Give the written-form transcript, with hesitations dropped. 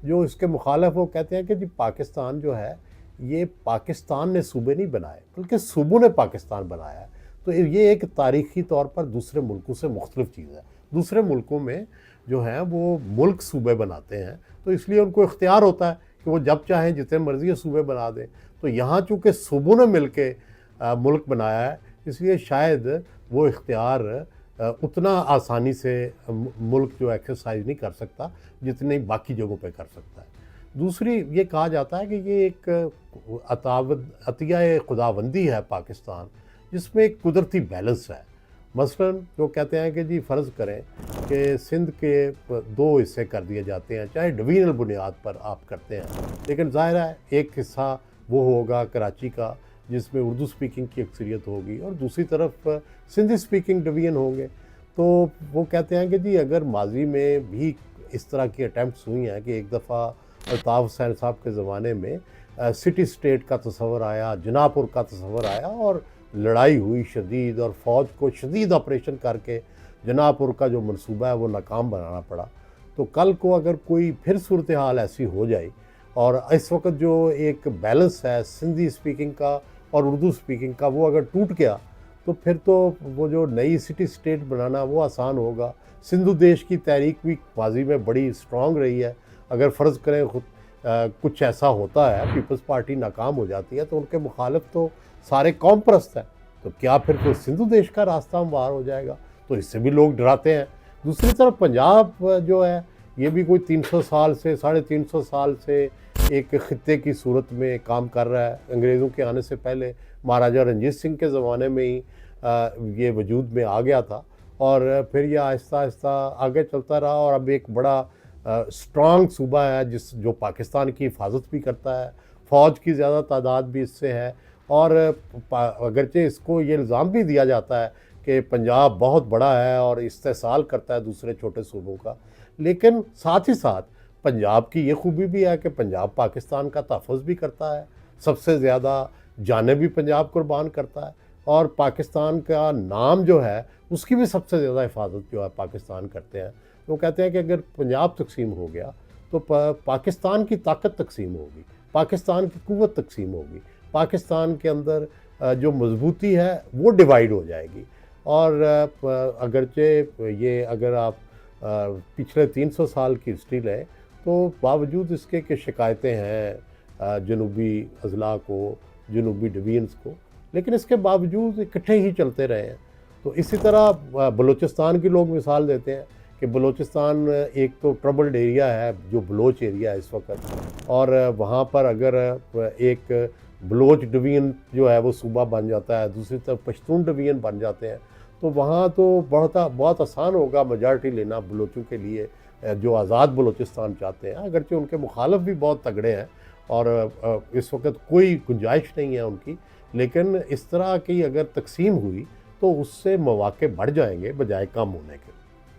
जो इसके मुखालिफ वो कहते हैं कि जी पाकिस्तान जो है ये पाकिस्तान ने सूबे नहीं बनाए बल्कि सूबों ने पाकिस्तान बनाया है। तो ये एक तारीखी तौर पर दूसरे मुल्कों से मुख्तलिफ चीज़ है। दूसरे मुल्कों में जो है वो मुल्क सूबे बनाते हैं, तो इसलिए उनको इख्तियार होता है कि वो जब चाहें जितने मर्जी सूबे बना दें। तो यहाँ चूँकि सूबों ने मिल के मुल्क बनाया है, इसलिए शायद वो इख्तियार उतना आसानी से मुल्क जो एक्सरसाइज नहीं कर सकता जितनी बाकी जगहों पे कर सकता है। दूसरी ये कहा जाता है कि ये एक अतिया खुदाबंदी है पाकिस्तान, जिसमें एक कुदरती बैलेंस है। मसलन वो कहते हैं कि जी फ़र्ज़ करें कि सिंध के 2 हिस्से कर दिए जाते हैं, चाहे डिवीज़नल बुनियाद पर आप करते हैं, लेकिन ज़ाहिर है एक हिस्सा वो होगा कराची का जिसमें उर्दू स्पीकिंग की अक्सरियत होगी और दूसरी तरफ सिंधी स्पीकिंग डिवीज़न होंगे। तो वो कहते हैं कि जी अगर माजी में भी इस तरह की अटैम्प्ट्स हुई हैं कि एक दफ़ा अल्ताफ़ हुसैन साहब के ज़माने में सिटी स्टेट का तस्वर आया, जनापुर का तस्वर आया और लड़ाई हुई शदीद और फ़ौज को शदीद ऑपरेशन करके जनापुर का जो मनसूबा है वो नाकाम बनाना पड़ा। तो कल को अगर कोई फिर सूरत हाल ऐसी हो जाए और इस वक्त जो एक बैलेंस है सिंधी स्पीकिंग का और उर्दू स्पीकिंग का वो अगर टूट गया तो फिर तो वो जो नई सिटी स्टेट बनाना वो आसान होगा। सिंधु देश की तहरीक भी माजी में बड़ी स्ट्रॉन्ग रही है। अगर फ़र्ज़ करें खुद कुछ ऐसा होता है, पीपल्स पार्टी नाकाम हो जाती है तो उनके मुखालिफ तो सारे कौम परस्त हैं, तो क्या फिर तो सिंधु देश का रास्ता हमवार हो जाएगा? तो इससे भी लोग डराते हैं। दूसरी तरफ पंजाब जो है ये भी कोई 300 साल से 350 साल से एक ख़ित्ते की सूरत में काम कर रहा है। अंग्रेज़ों के आने से पहले महाराजा रणजीत सिंह के ज़माने में ही ये वजूद में आ गया था और फिर यह आहिस्ता आहिस्ता आगे चलता रहा और अब एक बड़ा स्ट्रॉन्ग सूबा है जो पाकिस्तान की हिफाजत भी करता है। फ़ौज की ज़्यादा तादाद भी इससे है और अगरचे इसको ये इल्ज़ाम भी दिया जाता है कि पंजाब बहुत बड़ा है और इस्तेसाल करता है दूसरे छोटे सूबों का, लेकिन साथ ही साथ पंजाब की ये खूबी भी है कि पंजाब पाकिस्तान का तहफ़्फ़ुज़ भी करता है। सबसे ज़्यादा जानें भी पंजाब कुर्बान करता है और पाकिस्तान का नाम जो है उसकी भी सबसे ज़्यादा हिफाजत जो है पाकिस्तान करते हैं। वो कहते हैं कि अगर पंजाब तकसीम हो गया तो पाकिस्तान की ताकत तकसीम होगी, पाकिस्तान की क़ुव्वत तकसीम होगी, पाकिस्तान के अंदर जो मजबूती है वो डिवाइड हो जाएगी। और अगरचे ये अगर आप पिछले 300 साल की हिस्ट्री लें तो बावजूद इसके कि शिकायतें हैं जनूबी अज़ला को, जनूबी डिवीज़न्स को, लेकिन इसके बावजूद इकट्ठे ही चलते रहे हैं। तो इसी तरह बलूचिस्तान की लोग मिसाल देते हैं कि बलूचिस्तान एक तो ट्रबल्ड एरिया है जो बलोच एरिया है इस वक्त, और वहाँ पर अगर एक बलोच डिवीज़न जो है वो सूबा बन जाता है, दूसरी तरफ पश्तून डिवीज़न बन जाते हैं, तो वहाँ तो बहुत आसान होगा मेजॉरिटी लेना बलोचों के लिए जो आज़ाद बलूचिस्तान चाहते हैं, अगरचे उनके मुखालिफ भी बहुत तगड़े हैं और इस वक्त कोई गुंजाइश नहीं है उनकी। लेकिन इस तरह की अगर तकसीम हुई तो उससे मौक़े बढ़ जाएंगे बजाय कम होने के।